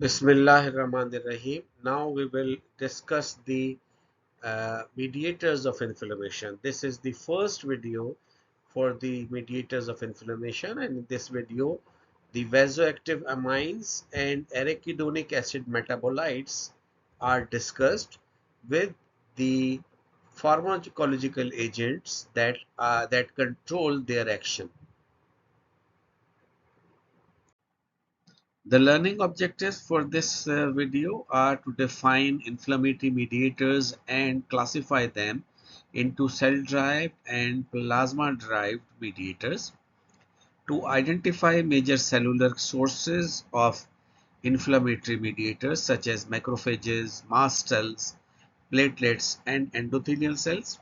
Bismillahirrahmanirrahim. Now we will discuss the mediators of inflammation. This is the first video for the mediators of inflammation, and in this video the vasoactive amines and arachidonic acid metabolites are discussed with the pharmacological agents that control their action. The learning objectives for this video are to define inflammatory mediators and classify them into cell-derived and plasma-derived mediators, to identify major cellular sources of inflammatory mediators such as macrophages, mast cells, platelets, and endothelial cells,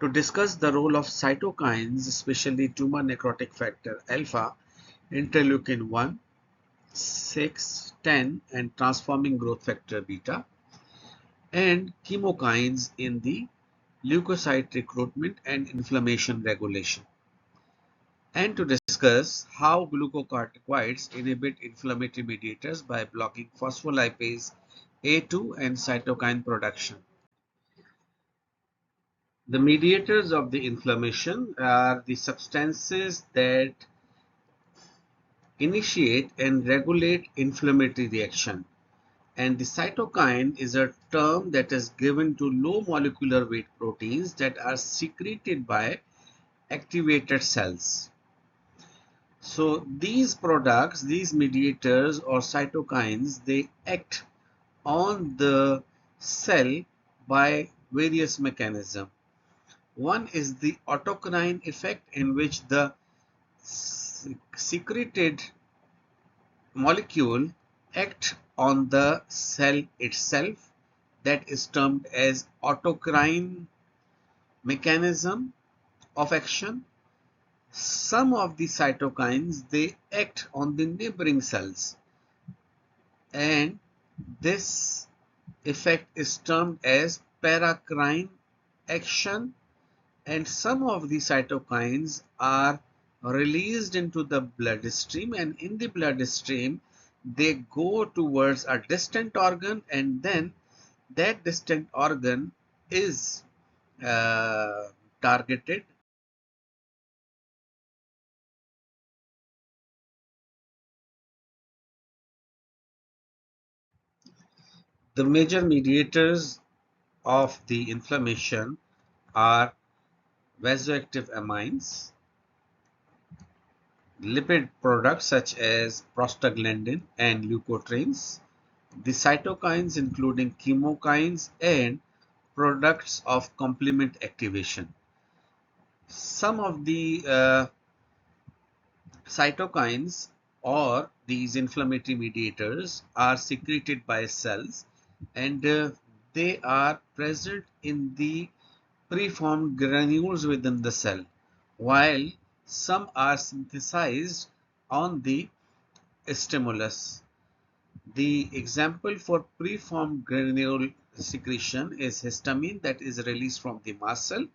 to discuss the role of cytokines, especially tumor necrotic factor alpha, interleukin 1, 6, 10, and transforming growth factor beta, and chemokines in the leukocyte recruitment and inflammation regulation, and to discuss how glucocorticoids inhibit inflammatory mediators by blocking phospholipase A2 and cytokine production. The mediators of the inflammation are the substances that initiate and regulate inflammatory reaction. And the cytokine is a term that is given to low molecular weight proteins that are secreted by activated cells. So these products, these mediators or cytokines, they act on the cell by various mechanisms. One is the autocrine effect, in which the secreted molecule act on the cell itself, that is termed as autocrine mechanism of action. Some of the cytokines, they act on the neighboring cells, and this effect is termed as paracrine action. And some of the cytokines are released into the bloodstream, and in the bloodstream they go towards a distant organ, and then that distant organ is targeted. The major mediators of the inflammation are vasoactive amines, lipid products such as prostaglandin and leukotrienes, the cytokines including chemokines, and products of complement activation. Some of the cytokines or these inflammatory mediators are secreted by cells, and they are present in the preformed granules within the cell, while some are synthesized on the stimulus. The example for preformed granule secretion is histamine, that is released from the mast cell,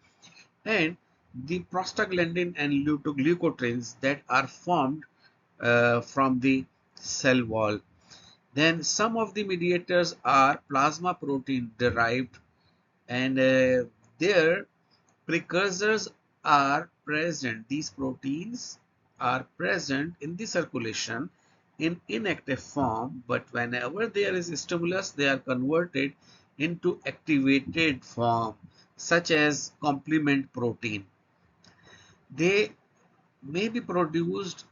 and the prostaglandin and leukotrienes that are formed from the cell wall. Then some of the mediators are plasma protein derived, and their precursors are present. These proteins are present in the circulation in inactive form, but whenever there is a stimulus, they are converted into activated form, such as complement protein. They may be produced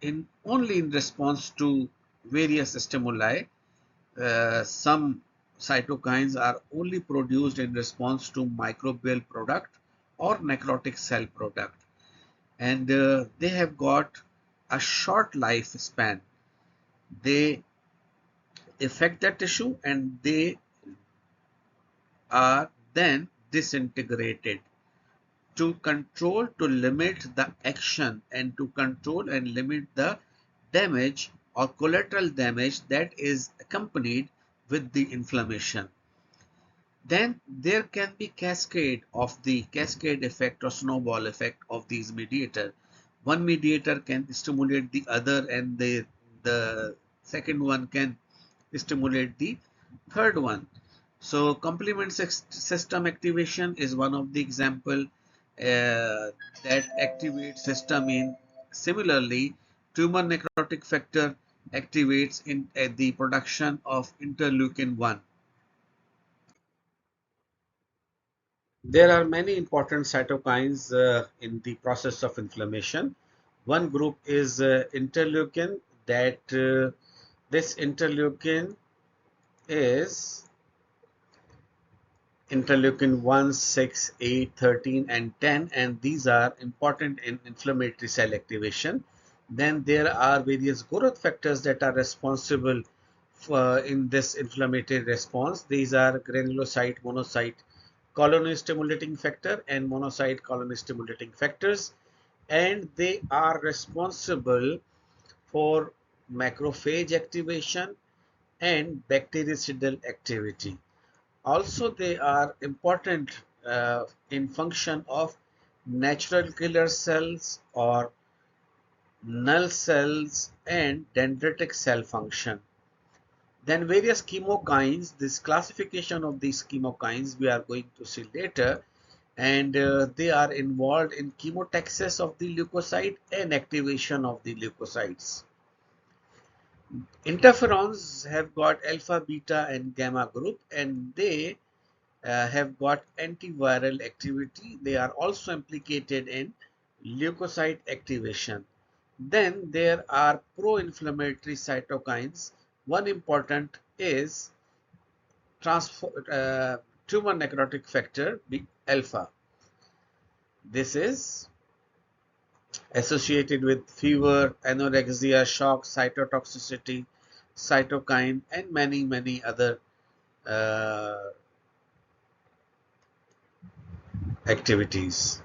only in response to various stimuli. Some cytokines are only produced in response to microbial product or necrotic cell product, and they have got a short lifespan. They affect the tissue and they are then disintegrated. To control, to limit the action, and to control and limit the damage or collateral damage that is accompanied with the inflammation. Then there can be cascade effect or snowball effect of these mediators. One mediator can stimulate the other, and the second one can stimulate the third one. So complement system activation is one of the example that activates histamine. Similarly, tumor necrotic factor activates in the production of interleukin 1. There are many important cytokines in the process of inflammation. One group is interleukin, that this interleukin is interleukin 1, 6, 8, 13 and 10, and these are important in inflammatory cell activation. Then there are various growth factors that are responsible for in this inflammatory response. These are granulocyte, monocyte, colony stimulating factor and monocyte colony stimulating factors, and they are responsible for macrophage activation and bactericidal activity. Also, they are important in function of natural killer cells or null cells and dendritic cell function. Then various chemokines, this classification of these chemokines we are going to see later, and they are involved in chemotaxis of the leukocyte and activation of the leukocytes. Interferons have got alpha, beta and gamma group, and they have got antiviral activity. They are also implicated in leukocyte activation. Then there are pro-inflammatory cytokines. One important is tumor necrotic factor alpha. This is associated with fever, anorexia, shock, cytotoxicity, cytokine, and many other uh, activities.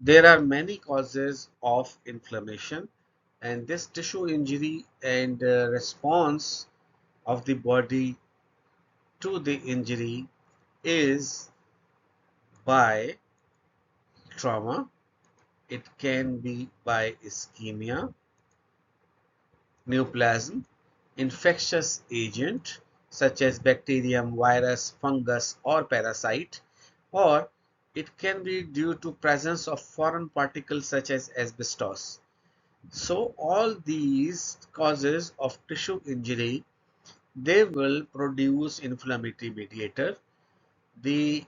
There are many causes of inflammation, and this tissue injury and response of the body to the injury is by trauma. It can be by ischemia, neoplasm, infectious agent such as bacterium, virus, fungus or parasite, or it can be due to presence of foreign particles such as asbestos. So all these causes of tissue injury, they will produce inflammatory mediator. The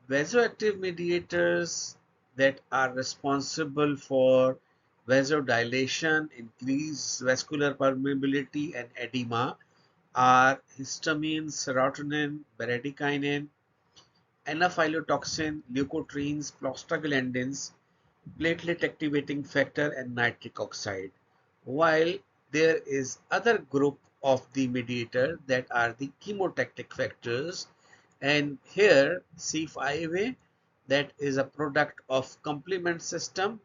vasoactive mediators that are responsible for vasodilation, increased vascular permeability and edema are histamine, serotonin, bradykinin, anaphylotoxin, leukotrienes, prostaglandins, platelet activating factor and nitric oxide. While there is other group of the mediator that are the chemotactic factors, and here C5A, that is a product of complement system,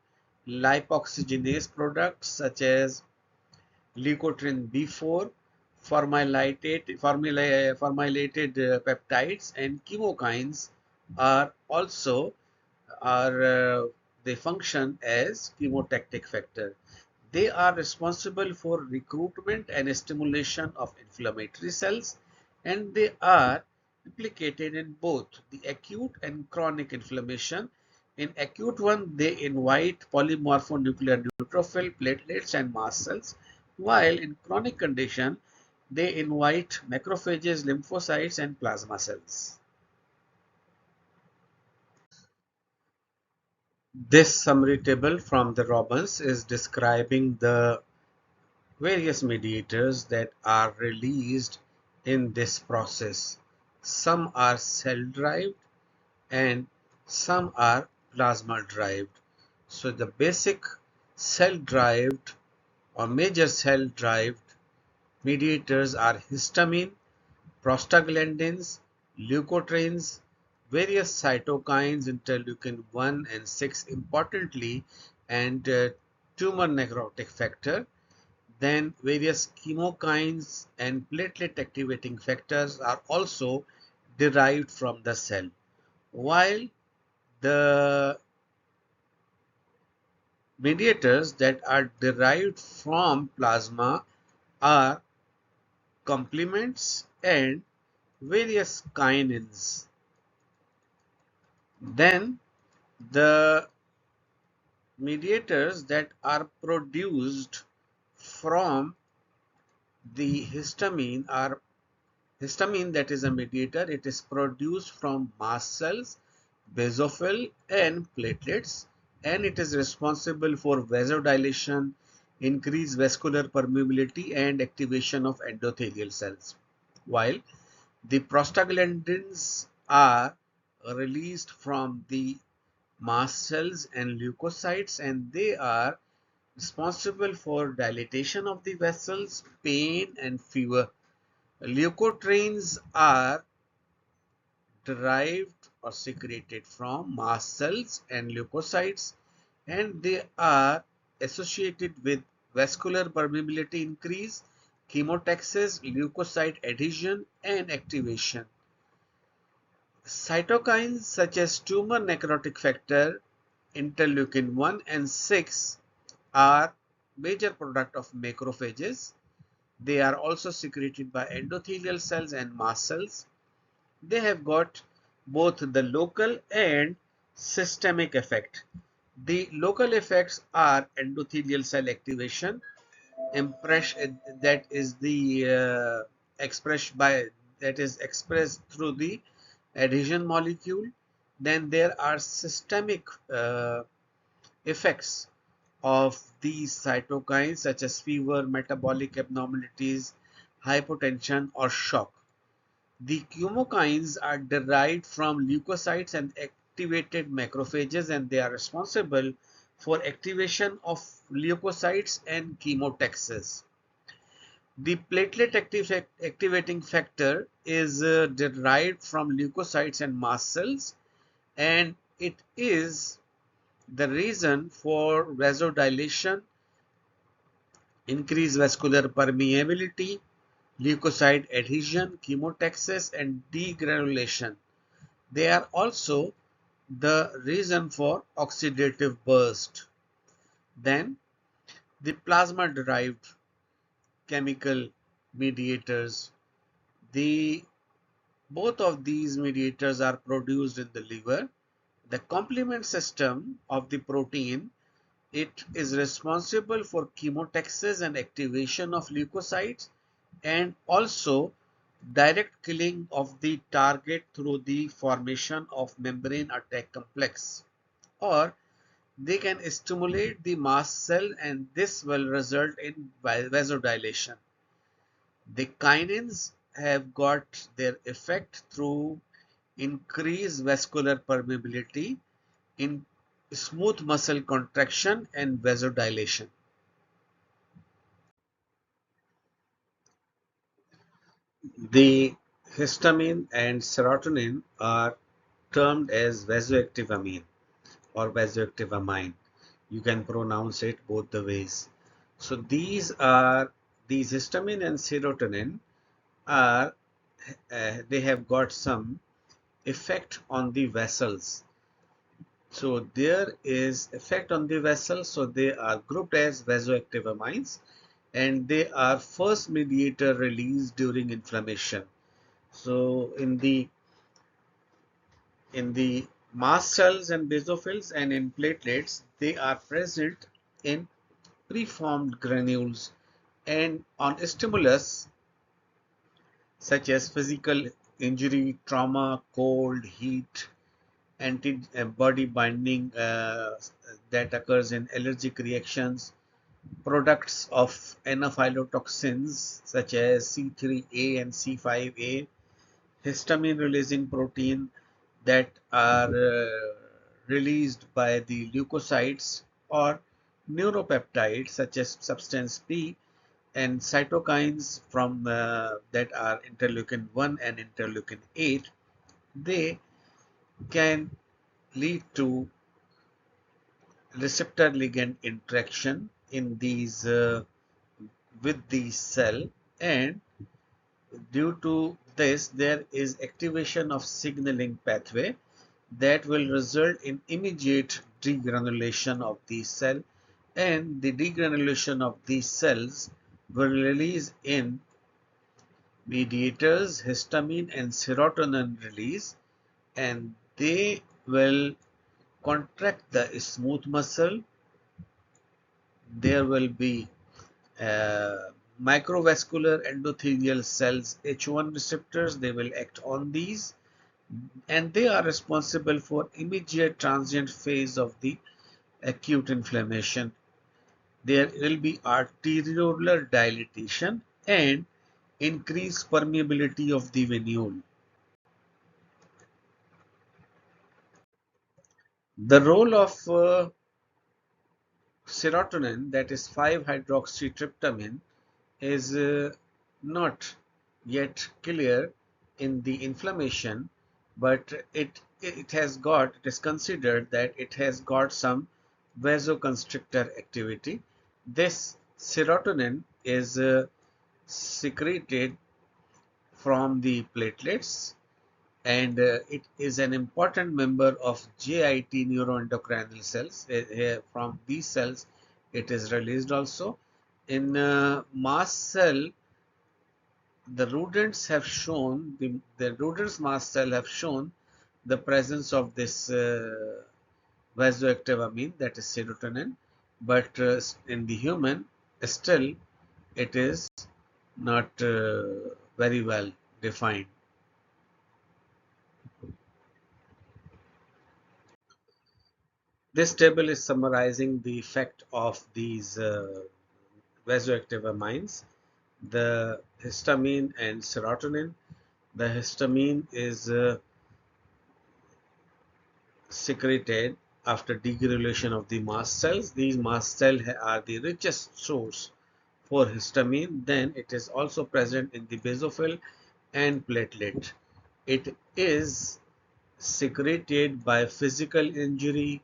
lipoxygenase products such as leukotriene B4, formylated peptides and chemokines are also are they function as chemotactic factor. They are responsible for recruitment and stimulation of inflammatory cells, and they are implicated in both the acute and chronic inflammation. In acute one, they invite polymorphonuclear neutrophil, platelets and mast cells, while in chronic condition, they invite macrophages, lymphocytes and plasma cells. This summary table from the Robbins is describing the various mediators that are released in this process. Some are cell-derived and some are plasma-derived. So the basic cell-derived or major cell-derived mediators are histamine, prostaglandins, leukotrienes, various cytokines, interleukin 1 and 6 importantly, and tumor necrotic factor. Then various chemokines and platelet activating factors are also derived from the cell. While the Mediators that are derived from plasma are complements and various kinins. Then the mediators that are produced from the histamine are histamine, that is a mediator. It is produced from mast cells, basophil and platelets, and it is responsible for vasodilation, increased vascular permeability and activation of endothelial cells. While the prostaglandins are released from the mast cells and leukocytes, and they are responsible for dilatation of the vessels, pain and fever. Leukotrienes are derived or secreted from mast cells and leukocytes, and they are associated with vascular permeability increase, chemotaxis, leukocyte adhesion and activation. Cytokines such as tumor necrotic factor, interleukin 1 and 6 are major product of macrophages. They are also secreted by endothelial cells and mast cells. They have got both the local and systemic effect. The local effects are endothelial cell activation, that is the expressed by that is expressed through the adhesion molecule. Then there are systemic effects of these cytokines such as fever, metabolic abnormalities, hypotension or shock. The chemokines are derived from leukocytes and activated macrophages, and they are responsible for activation of leukocytes and chemotaxis. The platelet activating factor is derived from leukocytes and mast cells, and it is the reason for vasodilation, increased vascular permeability, leukocyte adhesion, chemotaxis, and degranulation. They are also the reason for oxidative burst. Then the plasma derived chemical mediators. The Both of these mediators are produced in the liver. The complement system of the protein, it is responsible for chemotaxis and activation of leukocytes, and also direct killing of the target through the formation of membrane attack complex, or they can stimulate the mast cell and this will result in vasodilation. The kinins have got their effect through increased vascular permeability, in smooth muscle contraction and vasodilation. The histamine and serotonin are termed as vasoactive amine or vasoactive amine. You can pronounce it both the ways. So these histamine and serotonin are they have got some effect on the vessels. So there is effect on the vessels. So they are grouped as vasoactive amines, and they are first mediator released during inflammation. So in the mast cells and basophils and in platelets, they are present in preformed granules, and on stimulus such as physical injury, trauma, cold, heat, antibody binding that occurs in allergic reactions, products of anaphylotoxins such as C3A and C5A, histamine releasing protein that are released by the leukocytes, or neuropeptides such as substance P, and cytokines from that are interleukin 1 and interleukin 8. They can lead to receptor ligand interaction in these with the cell, and due to this there is activation of signaling pathway that will result in immediate degranulation of the cell, and the degranulation of these cells will release in mediators, histamine and serotonin release, and they will contract the smooth muscle. There will be microvascular endothelial cells H1 receptors. They will act on these, and they are responsible for immediate transient phase of the acute inflammation. There will be arteriolar dilatation and increased permeability of the venule. The role of serotonin, that is 5-hydroxytryptamine, is not yet clear in the inflammation, but it is considered that it has got some vasoconstrictor activity. This serotonin is secreted from the platelets, and it is an important member of JIT neuroendocrinal cells. From these cells it is released also. In mast cell, the rodents have shown, the rodents mast cell have shown the presence of this vasoactive amine, that is serotonin, but in the human still it is not very well defined. This table is summarizing the effect of these vasoactive amines, the histamine and serotonin. The histamine is secreted after degranulation of the mast cells. These mast cells are the richest source for histamine. Then it is also present in the basophil and platelet. It is secreted by physical injury,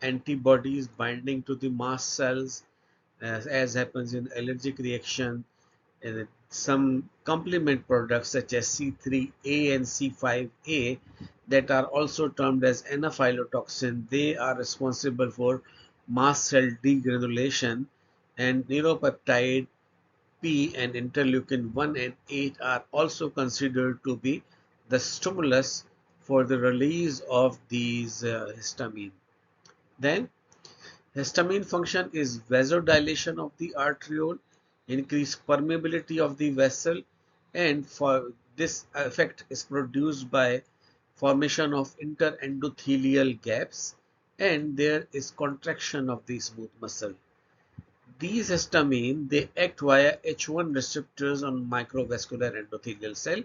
antibodies binding to the mast cells, as happens in allergic reaction, and some complement products such as C3A and C5A that are also termed as anaphylotoxin. They are responsible for mast cell degranulation, and neuropeptide P and interleukin 1 and 8 are also considered to be the stimulus for the release of these histamine. Then histamine function is vasodilation of the arteriole, increased permeability of the vessel, and for this effect is produced by formation of interendothelial gaps, and there is contraction of the smooth muscle. These histamine, they act via H1 receptors on microvascular endothelial cell,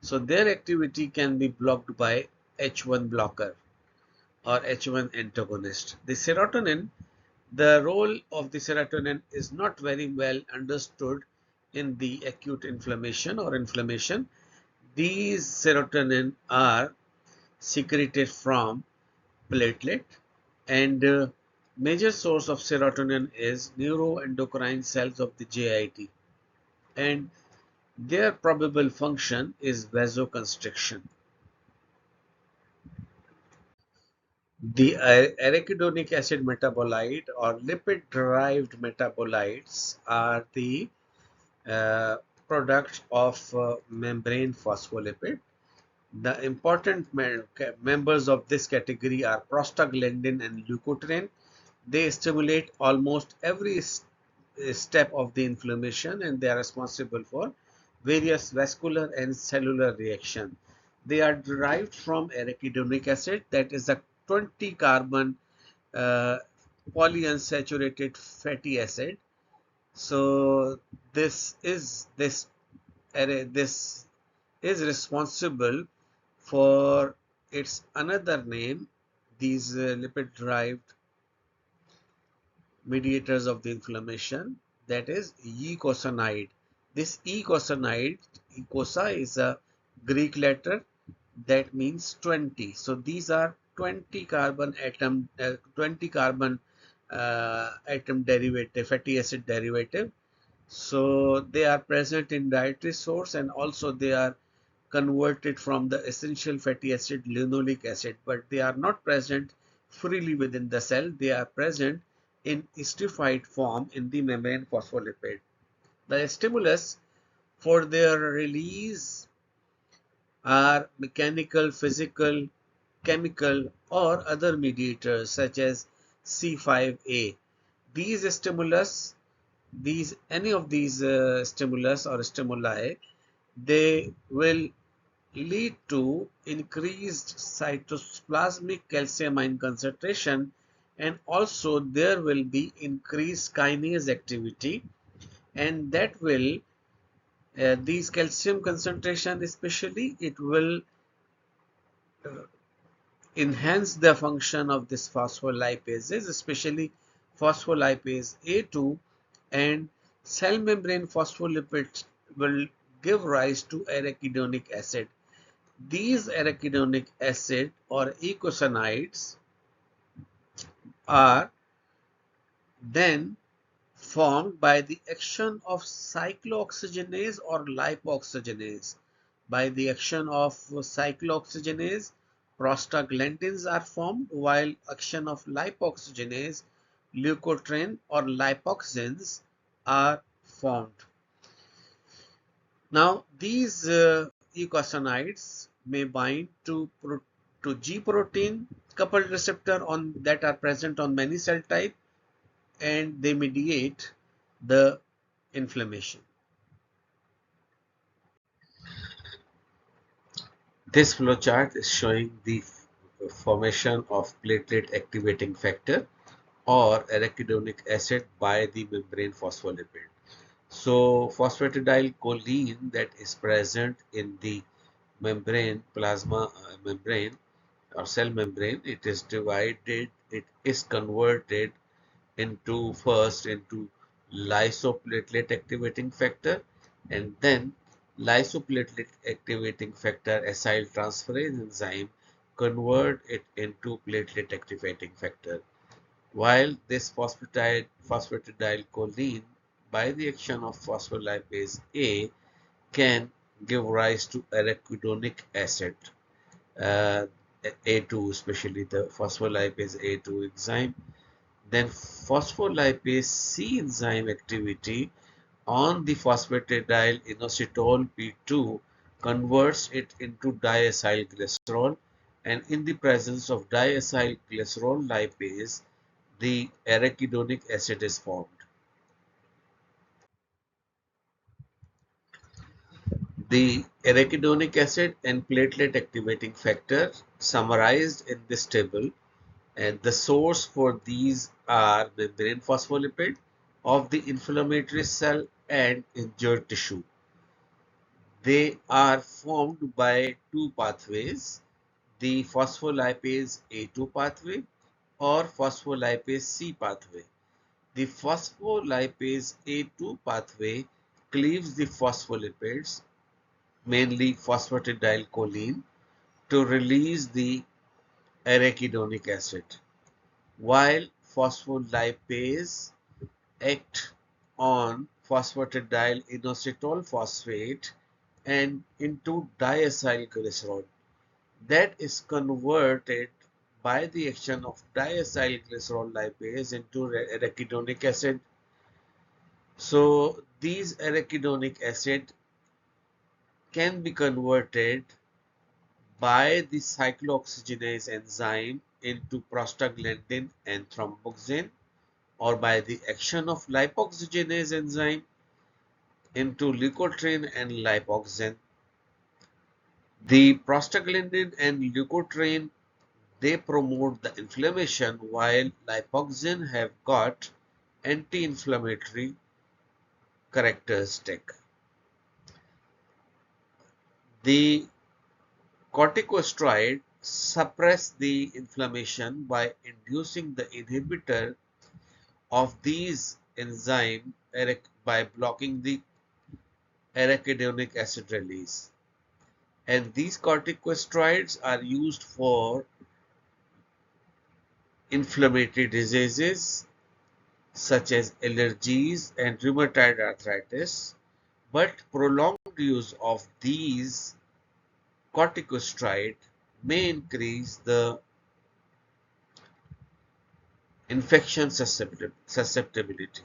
so their activity can be blocked by H1 blocker or H1 antagonist. The role of the serotonin is not very well understood in the acute inflammation or inflammation. These serotonin are secreted from platelet, and major source of serotonin is neuroendocrine cells of the JIT, and their probable function is vasoconstriction. The arachidonic acid metabolite or lipid derived metabolites are the product of membrane phospholipid. The important members of this category are prostaglandin and leukotriene. They stimulate almost every step of the inflammation, and they are responsible for various vascular and cellular reaction. They are derived from arachidonic acid, that is a 20 carbon uh, polyunsaturated fatty acid. So this is responsible for its another name, these lipid derived mediators of the inflammation, that is eicosanoid. This eicosanoid, eicosa is a Greek letter that means 20. So these are 20 carbon atom derivative, fatty acid derivative. So they are present in dietary source, and also they are converted from the essential fatty acid linoleic acid, but they are not present freely within the cell. They are present in esterified form in the membrane phospholipid. The stimulus for their release are mechanical, physical, chemical, or other mediators such as C5A. These stimulus, any of these stimulus or stimuli, they will lead to increased cytoplasmic calcium ion concentration, and also there will be increased kinase activity, and that will these calcium concentration especially, it will uh, enhance the function of this phospholipases, especially phospholipase A2, and cell membrane phospholipids will give rise to arachidonic acid. These arachidonic acid or eicosanoids are then formed by the action of cyclooxygenase or lipoxygenase. By the action of cyclooxygenase, prostaglandins are formed, while action of lipoxygenase, leukotriene or lipoxins are formed. Now, these eicosanoids may bind to G protein coupled receptor on that are present on many cell type, and they mediate the inflammation. This flowchart is showing the formation of platelet activating factor or arachidonic acid by the membrane phospholipid. So phosphatidylcholine that is present in the membrane, plasma membrane or cell membrane, it is divided, it is converted into first into lysoplatelet activating factor, and then lysoplatelet activating factor acyltransferase enzyme convert it into platelet activating factor, while this phosphatidylcholine by the action of phospholipase A can give rise to arachidonic acid, A2, especially the phospholipase A2 enzyme. Then phospholipase C enzyme activity on the phosphatidyl inositol P2 converts it into diacylglycerol, and in the presence of diacylglycerol lipase, the arachidonic acid is formed. The arachidonic acid and platelet activating factor summarized in this table, and the source for these are membrane phospholipid of the inflammatory cell and injured tissue. They are formed by two pathways, the phospholipase A2 pathway or phospholipase C pathway. The phospholipase A2 pathway cleaves the phospholipids, mainly phosphatidylcholine, to release the arachidonic acid, while phospholipase act on phosphatidyl inositol phosphate and into diacylglycerol that is converted by the action of diacylglycerol lipase into arachidonic acid. So these arachidonic acid can be converted by the cyclooxygenase enzyme into prostaglandin and thromboxane, or by the action of lipoxygenase enzyme into leukotriene and lipoxan. The prostaglandin and leukotriene, they promote the inflammation, while lipoxan have got anti-inflammatory characteristic. The corticosteroid suppress the inflammation by inducing the inhibitor of these enzymes by blocking the arachidonic acid release. And these corticosteroids are used for inflammatory diseases such as allergies and rheumatoid arthritis, but prolonged use of these corticosteroids may increase the infection susceptibility.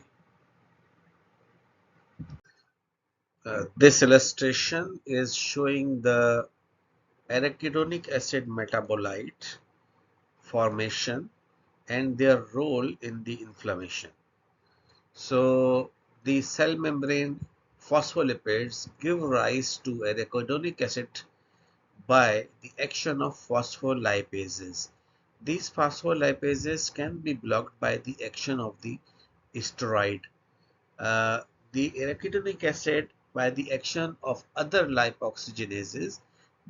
This illustration is showing the arachidonic acid metabolite formation and their role in the inflammation. So the cell membrane phospholipids give rise to arachidonic acid by the action of phospholipases. These phospholipases can be blocked by the action of the steroid. The arachidonic acid, by the action of other lipoxygenases,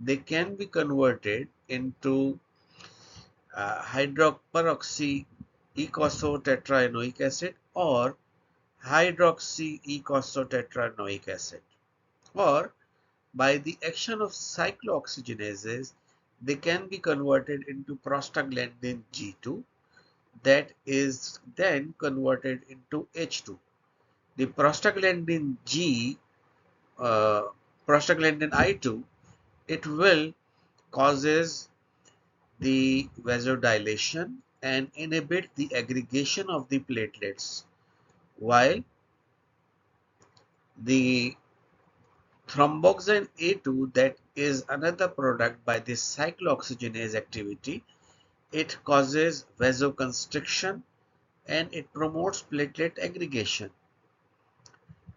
they can be converted into hydroperoxy eicosanoic acid or hydroxy eicosanoic acid, or by the action of cyclooxygenases, they can be converted into prostaglandin G2 that is then converted into H2. The prostaglandin G, prostaglandin I2, it will causes the vasodilation and inhibit the aggregation of the platelets, while the thromboxane A2, that is another product by this cyclooxygenase activity, it causes vasoconstriction and it promotes platelet aggregation.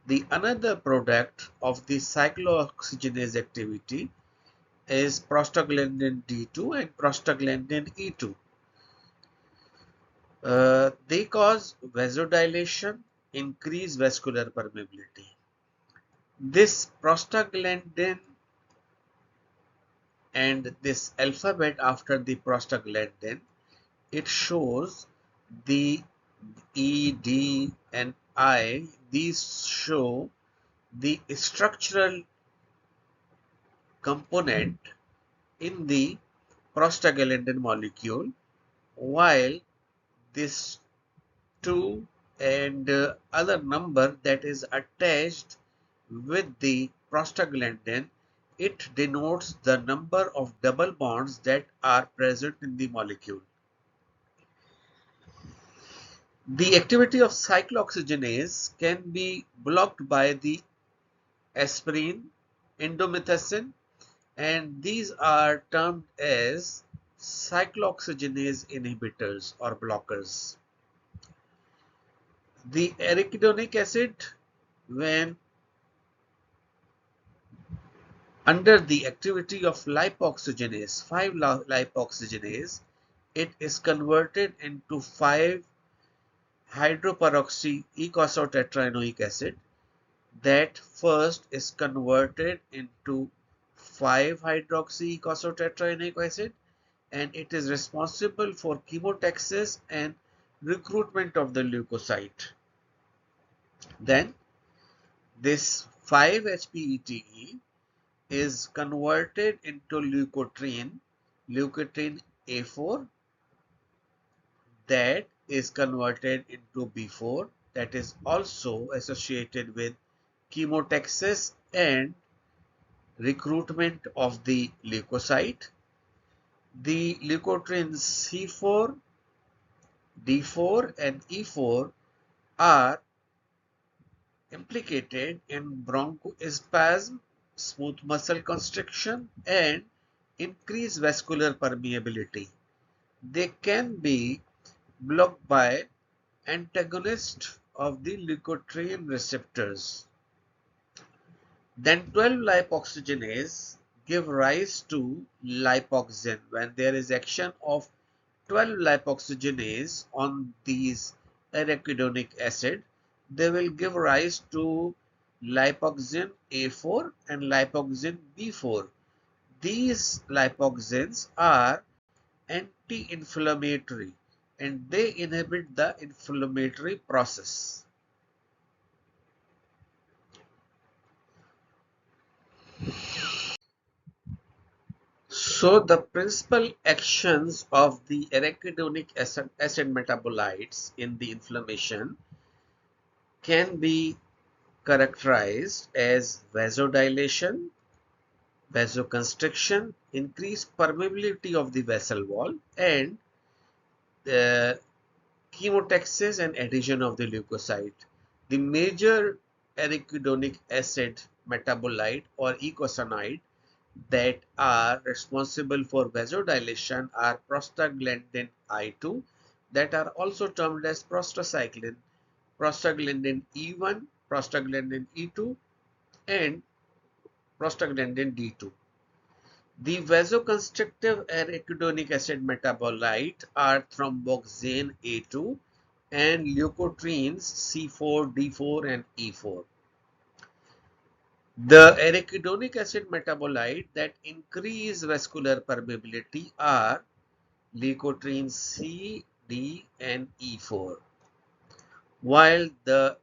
The another product of the cyclooxygenase activity is prostaglandin D2 and prostaglandin E2. They cause vasodilation, increase vascular permeability. This prostaglandin and this alphabet after the prostaglandin, it shows the E, D and I. These show the structural component in the prostaglandin molecule, while this 2 and other number that is attached with the prostaglandin, it denotes the number of double bonds that are present in the molecule. The activity of cyclooxygenase can be blocked by the aspirin, indomethacin, and these are termed as cyclooxygenase inhibitors or blockers. The arachidonic acid, when under the activity of lipoxygenase, 5-lipoxygenase, it is converted into 5-hydroperoxy eicosanotetraenoic acid. That first is converted into 5-hydroxy eicosanotetraenoic acid, and it is responsible for chemotaxis and recruitment of the leukocyte. Then this 5-HPETE is converted into leukotriene A4, that is converted into B4, that is also associated with chemotaxis and recruitment of the leukocyte. The leukotrienes C4, D4 and E4 are implicated in bronchospasm, smooth muscle constriction and increased vascular permeability. They can be blocked by antagonists of the leukotriene receptors. Then 12-lipoxygenase give rise to lipoxin. When there is action of 12-lipoxygenase on these arachidonic acid, they will give rise to lipoxin A4 and lipoxin B4. These lipoxins are anti-inflammatory and they inhibit the inflammatory process. So the principal actions of the arachidonic acid metabolites in the inflammation can be characterized as vasodilation, vasoconstriction, increased permeability of the vessel wall, and chemotaxis and adhesion of the leukocyte. The major arachidonic acid metabolite or eicosanoid that are responsible for vasodilation are prostaglandin I2, that are also termed as prostacyclin, prostaglandin E1, prostaglandin E2, and prostaglandin D2. The vasoconstrictive arachidonic acid metabolite are thromboxane A2 and leukotrienes C4, D4, and E4. The arachidonic acid metabolite that increase vascular permeability are leukotrienes C, D, and E4, while the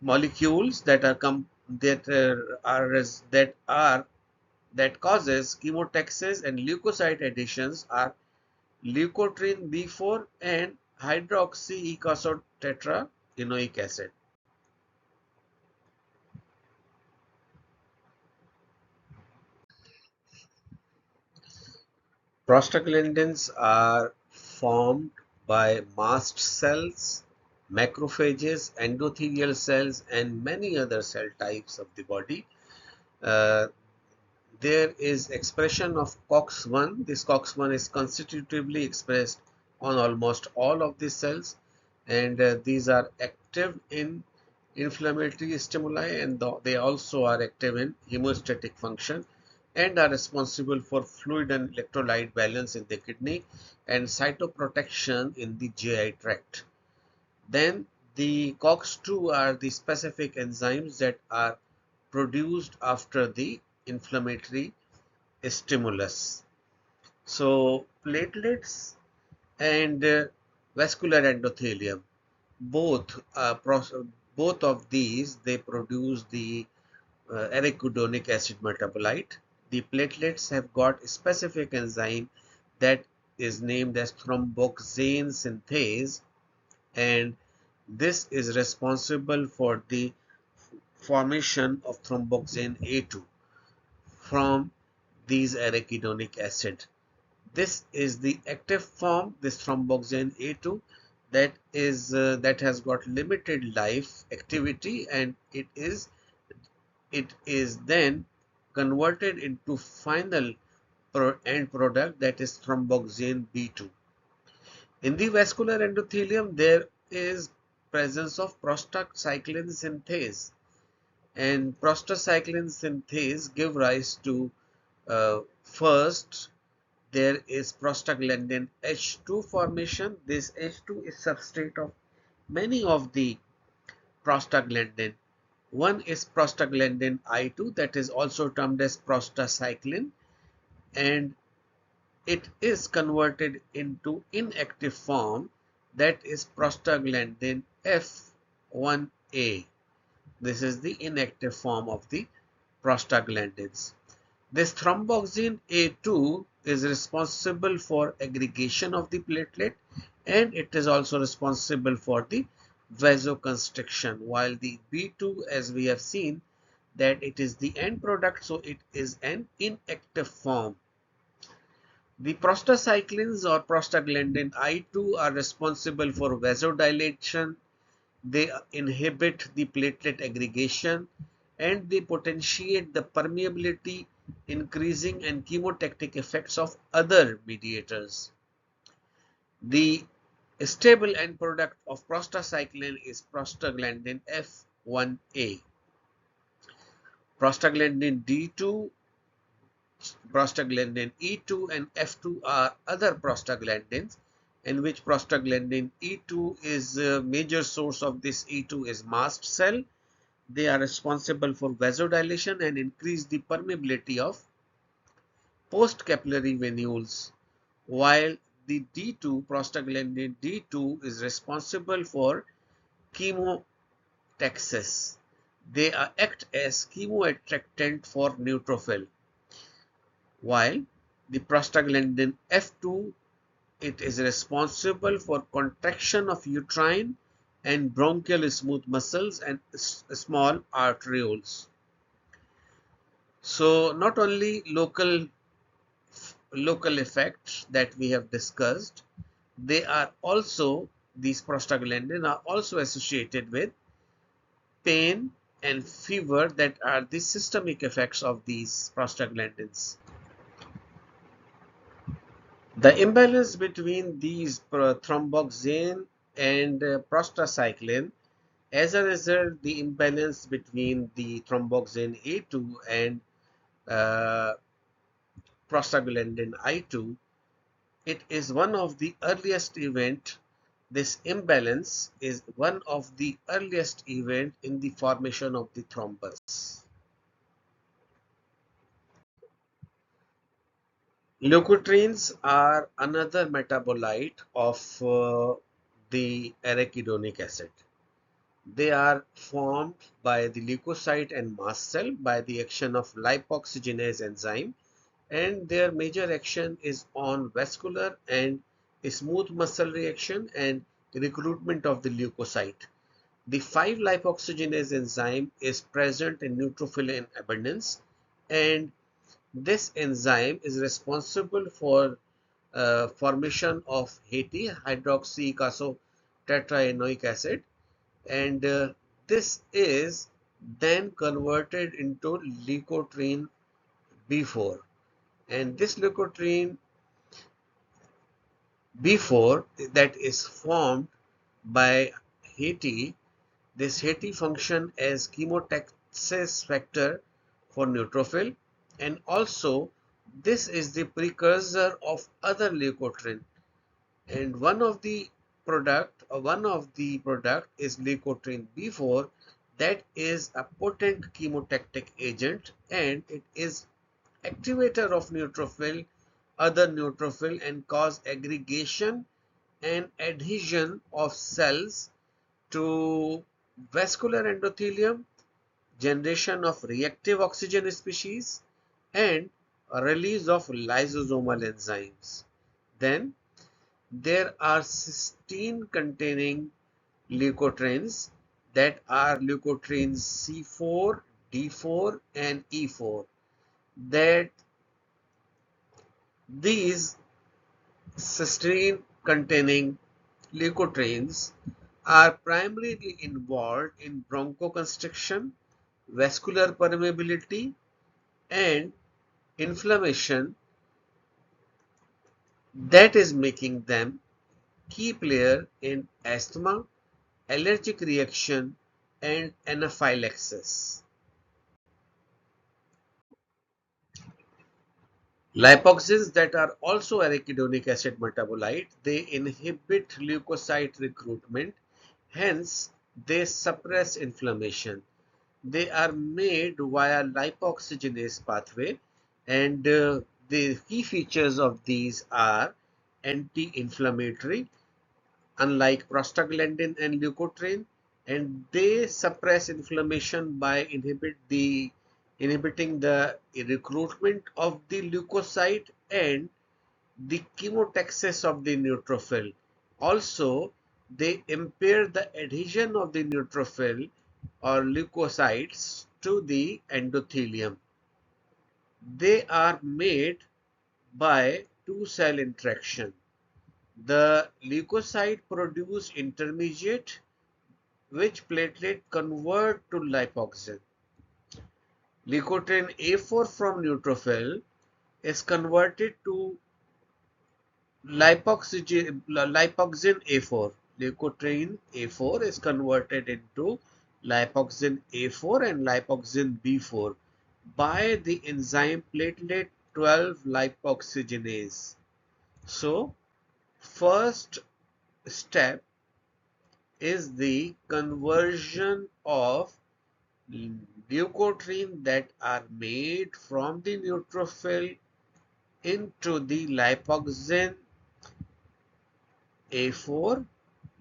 molecules that causes chemotaxis and leukocyte adhesions are leukotriene B4 and hydroxyecosotetraenoic acid. Prostaglandins are formed by mast cells, macrophages, endothelial cells, and many other cell types of the body. Uh, there is expression of COX-1. This COX-1 is constitutively expressed on almost all of the cells, and these are active in inflammatory stimuli, and they also are active in hemostatic function and are responsible for fluid and electrolyte balance in the kidney and cytoprotection in the GI tract. Then the COX-2 are the specific enzymes that are produced after the inflammatory stimulus. So platelets and vascular endothelium, both both of these, they produce the arachidonic acid metabolite. The platelets have got a specific enzyme that is named as thromboxane synthase, and this is responsible for the formation of thromboxane A2 from these arachidonic acid. This is the active form, this thromboxane A2, that has got limited life activity, and it is then converted into final end product, that is thromboxane B2. In the vascular endothelium, there is presence of prostacyclin synthase, and prostacyclin synthase give rise to first there is prostaglandin H2 formation. This H2 is substrate of many of the prostaglandin. One is prostaglandin I2, that is also termed as prostacyclin, and it is converted into inactive form, that is prostaglandin F1A. This is the inactive form of the prostaglandins. This thromboxane A2 is responsible for aggregation of the platelet, and it is also responsible for the vasoconstriction, while the B2, as we have seen, that it is the end product, so it is an inactive form. The prostacyclins or prostaglandin I2 are responsible for vasodilation. They inhibit the platelet aggregation, and they potentiate the permeability, increasing and chemotactic effects of other mediators. The stable end product of prostacyclin is prostaglandin F1A. Prostaglandin D2, prostaglandin E2, and F2 are other prostaglandins, in which prostaglandin E2 is a major source of this E2 is mast cell. They are responsible for vasodilation and increase the permeability of post-capillary venules, while the D2, prostaglandin D2, is responsible for chemotaxis. They act as chemoattractant for neutrophil, while the prostaglandin F2, it is responsible for contraction of uterine and bronchial smooth muscles and small arterioles. So not only local effects that we have discussed, They are also, these prostaglandins are also associated with pain and fever, that are the systemic effects of these prostaglandins. The imbalance between these thromboxane and prostacyclin, as a result, the imbalance between the thromboxane A2 and uh, prostaglandin I2, it is one of the earliest event. This imbalance is one of the earliest event in the formation of the thrombus. Leukotrienes are another metabolite of the arachidonic acid. They are formed by the leukocyte and mast cell by the action of lipoxygenase enzyme, and their major action is on vascular and smooth muscle reaction and recruitment of the leukocyte. The 5-lipoxygenase enzyme is present in neutrophil in abundance, and this enzyme is responsible for formation of HATE, hydroxycasotetraenoic acid, and this is then converted into leukotriene B4, and this leukotriene B4 that is formed by HATE. This HATE function as chemotaxis factor for neutrophil, and also this is the precursor of other leukotriene, and one of the product is leukotriene B4, that is a potent chemotactic agent, and it is activator of other neutrophil, and cause aggregation and adhesion of cells to vascular endothelium, generation of reactive oxygen species, and release of lysosomal enzymes. Then there are cysteine containing leukotrienes, that are leukotrienes C4, D4, and E4, that these cysteine containing leukotrienes are primarily involved in bronchoconstriction, vascular permeability, and inflammation, that is making them key player in asthma, allergic reaction, and anaphylaxis. Lipoxygens that are also arachidonic acid metabolite, they inhibit leukocyte recruitment, hence they suppress inflammation. They are made via lipoxygenase pathway, and the key features of these are anti-inflammatory, unlike prostaglandin and leukotriene, and they suppress inflammation by inhibiting the recruitment of the leukocyte and the chemotaxis of the neutrophil. Also, they impair the adhesion of the neutrophil or leukocytes to the endothelium. They are made by two-cell interaction. The leukocyte produce intermediate which platelet convert to lipoxygen. Leukotriene A4 from neutrophil is converted to lipoxygen A4. Leukotriene A4 is converted into lipoxygen A4 and lipoxygen B4 by the enzyme platelet 12 lipoxygenase. So, first step is the conversion of leukotriene that are made from the neutrophil into the lipoxygen A4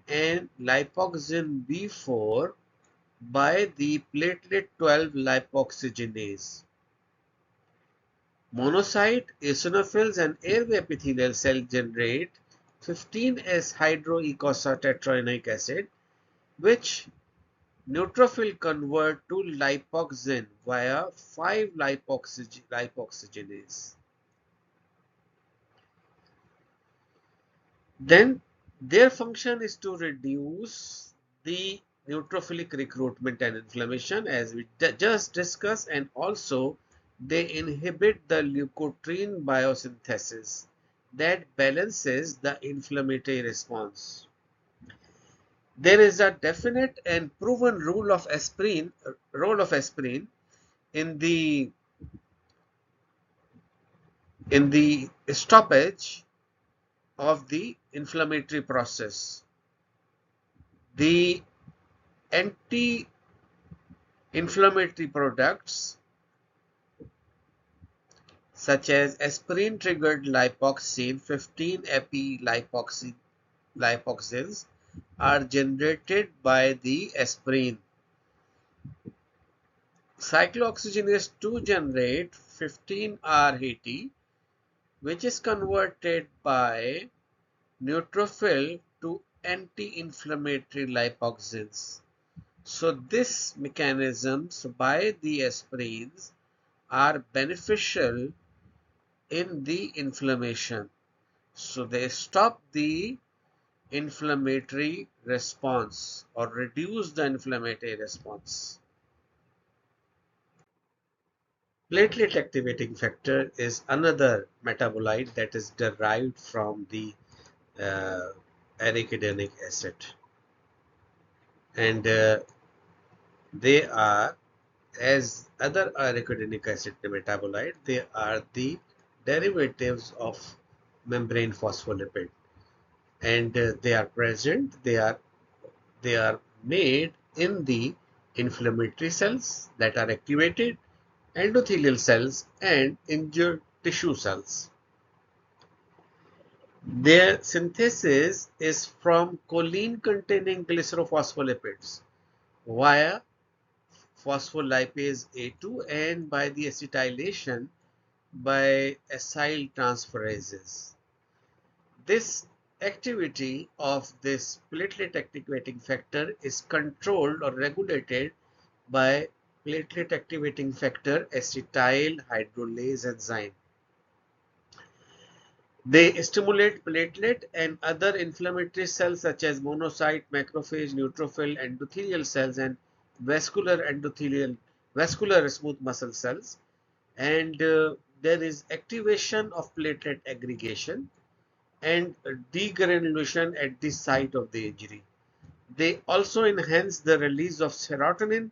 and lipoxygen B4 by the platelet 12 lipoxygenase. Monocyte, eosinophils, and airway epithelial cells generate 15S hydroeicosapentaenoic acid, which neutrophil convert to lipoxygen via 5-lipoxygenase. Then Their function is to reduce the neutrophilic recruitment and inflammation, as we just discussed, and also they inhibit the leukotriene biosynthesis that balances the inflammatory response. There is a definite and proven role of aspirin in the stoppage of the inflammatory process. The anti-inflammatory products such as aspirin-triggered lipoxin 15-epi lipoxins are generated by the aspirin. Cyclooxygenase 2 generate 15-RAT, which is converted by neutrophil to anti-inflammatory lipoxins. So this mechanisms by the aspirins are beneficial in the inflammation. So they stop the inflammatory response or reduce the inflammatory response. Platelet activating factor is another metabolite that is derived from the uh, arachidonic acid, and they are, as other arachidonic acid metabolite, they are the derivatives of membrane phospholipid, and they are present, they are made in the inflammatory cells that are activated, endothelial cells, and injured tissue cells. Their synthesis is from choline containing glycerophospholipids via phospholipase A2 and by the acetylation by acyl transferases. This activity of this platelet activating factor is controlled or regulated by platelet activating factor acetyl hydrolase enzyme. They stimulate platelet and other inflammatory cells such as monocyte, macrophage, neutrophil, endothelial cells, and vascular smooth muscle cells. And there is activation of platelet aggregation and degranulation at the site of the injury. They also enhance the release of serotonin,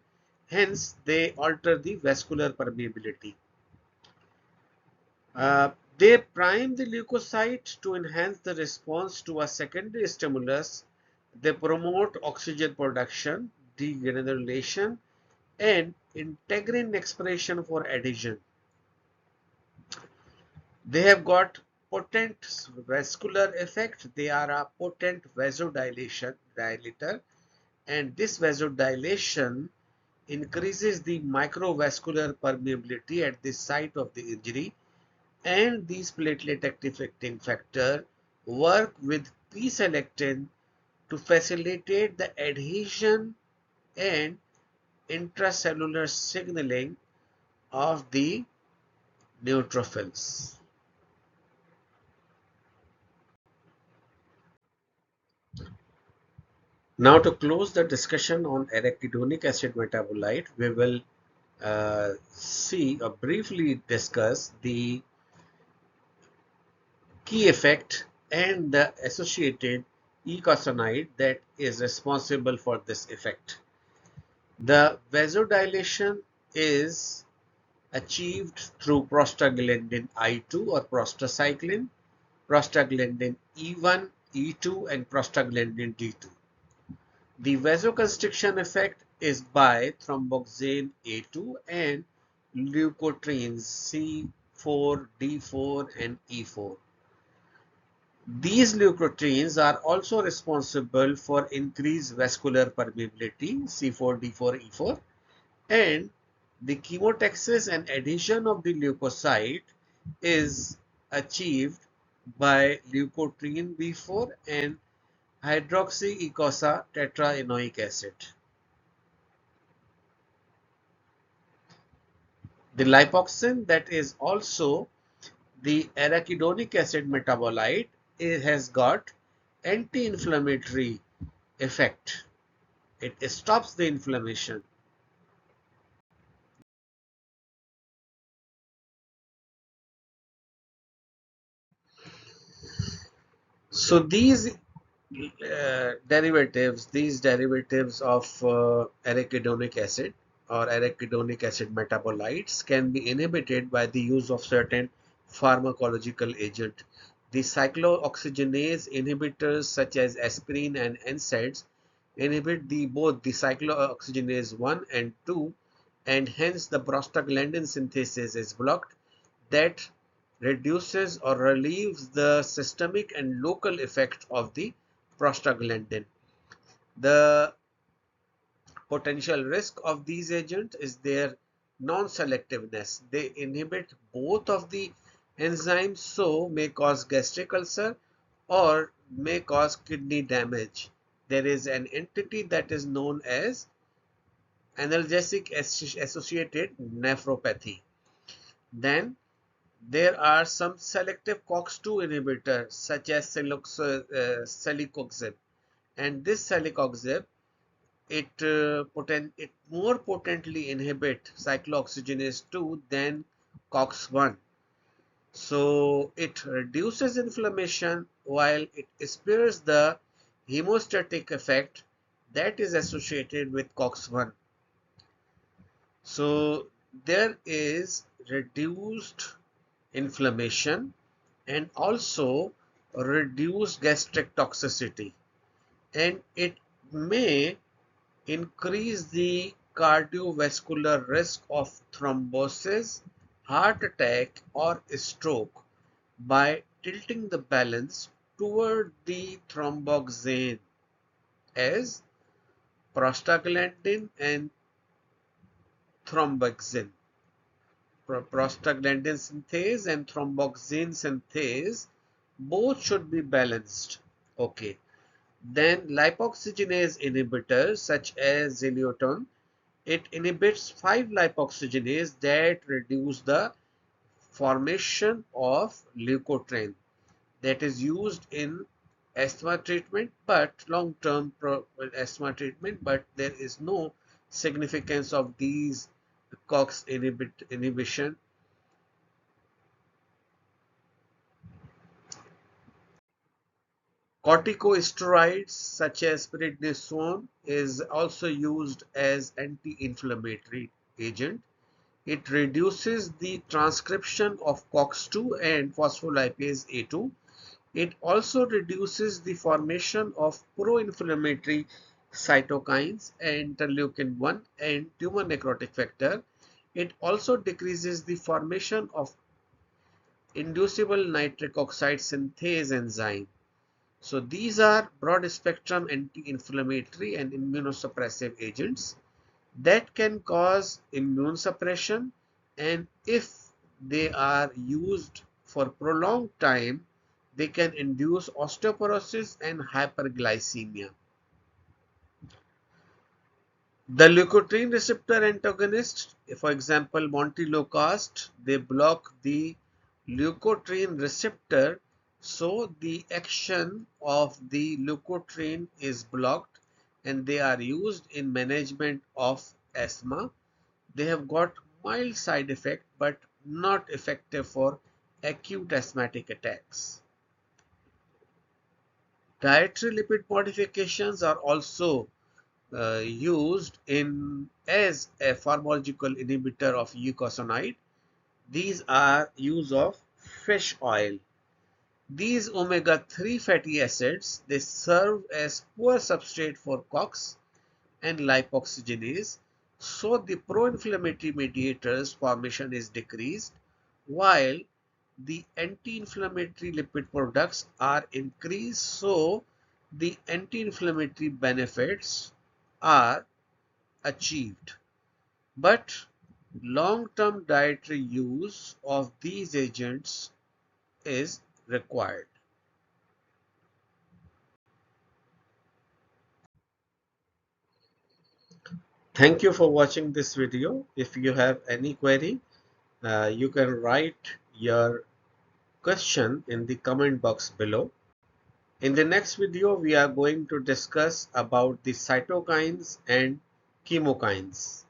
hence they alter the vascular permeability. They prime the leukocyte to enhance the response to a secondary stimulus. They promote oxygen production, degranulation, and integrin expression for adhesion. They have got potent vascular effect. They are a potent dilator, and this vasodilation increases the microvascular permeability at the site of the injury, and these platelet activating factor work with p-selectin to facilitate the adhesion and intracellular signaling of the neutrophils. Now, to close the discussion on arachidonic acid metabolite, we will see or briefly discuss the key effect and the associated eicosanoid that is responsible for this effect. The vasodilation is achieved through prostaglandin I2 or prostacyclin, prostaglandin E1, E2, and prostaglandin D2. The vasoconstriction effect is by thromboxane A2 and leukotrienes C4, D4, and E4. These leukotrienes are also responsible for increased vascular permeability C4, D4, E4, and the chemotaxis and adhesion of the leukocyte is achieved by leukotriene B4 and hydroxyecosa tetraenoic acid. The lipoxin, that is also the arachidonic acid metabolite, it has got anti-inflammatory effect. It stops the inflammation. So these derivatives of arachidonic acid or arachidonic acid metabolites can be inhibited by the use of certain pharmacological agent. The cyclooxygenase inhibitors such as aspirin and NSAIDs inhibit both the cyclooxygenase 1 and 2, and hence the prostaglandin synthesis is blocked. That reduces or relieves the systemic and local effect of the prostaglandin. The potential risk of these agents is their non-selectiveness. They inhibit both of the enzymes, so may cause gastric ulcer or may cause kidney damage. There is an entity that is known as analgesic associated nephropathy. Then there are some selective COX-2 inhibitors such as celecoxib, and this celecoxib it more potently inhibit cyclooxygenase 2 than COX-1. So it reduces inflammation while it spares the hemostatic effect that is associated with COX-1. So there is reduced inflammation and also reduce gastric toxicity, and it may increase the cardiovascular risk of thrombosis, heart attack or stroke by tilting the balance toward the thromboxane as prostaglandin and thromboxane. Prostaglandin synthase and thromboxane synthase both should be balanced. Okay. Then lipoxygenase inhibitors such as xylitol, it inhibits 5-lipoxygenase that reduce the formation of leukotriene that is used in asthma treatment, but long-term asthma treatment, but there is no significance of these COX inhibition. Corticosteroids such as prednisone is also used as anti-inflammatory agent. It reduces the transcription of COX-2 and phospholipase A2. It also reduces the formation of pro-inflammatory cytokines, interleukin-1 and tumor necrotic factor. It also decreases the formation of inducible nitric oxide synthase enzyme. So these are broad spectrum anti-inflammatory and immunosuppressive agents that can cause immune suppression, and if they are used for prolonged time, they can induce osteoporosis and hyperglycemia. The leukotriene receptor antagonists, for example, montelukast, they block the leukotriene receptor, so the action of the leukotriene is blocked, and they are used in management of asthma. They have got mild side effect but not effective for acute asthmatic attacks. Dietary lipid modifications are also used in as a pharmacological inhibitor of eicosanoid. These are use of fish oil. These omega-3 fatty acids, they serve as poor substrate for COX and lipoxygenase, so the pro-inflammatory mediators formation is decreased while the anti-inflammatory lipid products are increased, so the anti-inflammatory benefits are achieved. But long-term dietary use of these agents is required. Thank you for watching this video. If you have any query, you can write your question in the comment box below. In the next video, we are going to discuss about the cytokines and chemokines.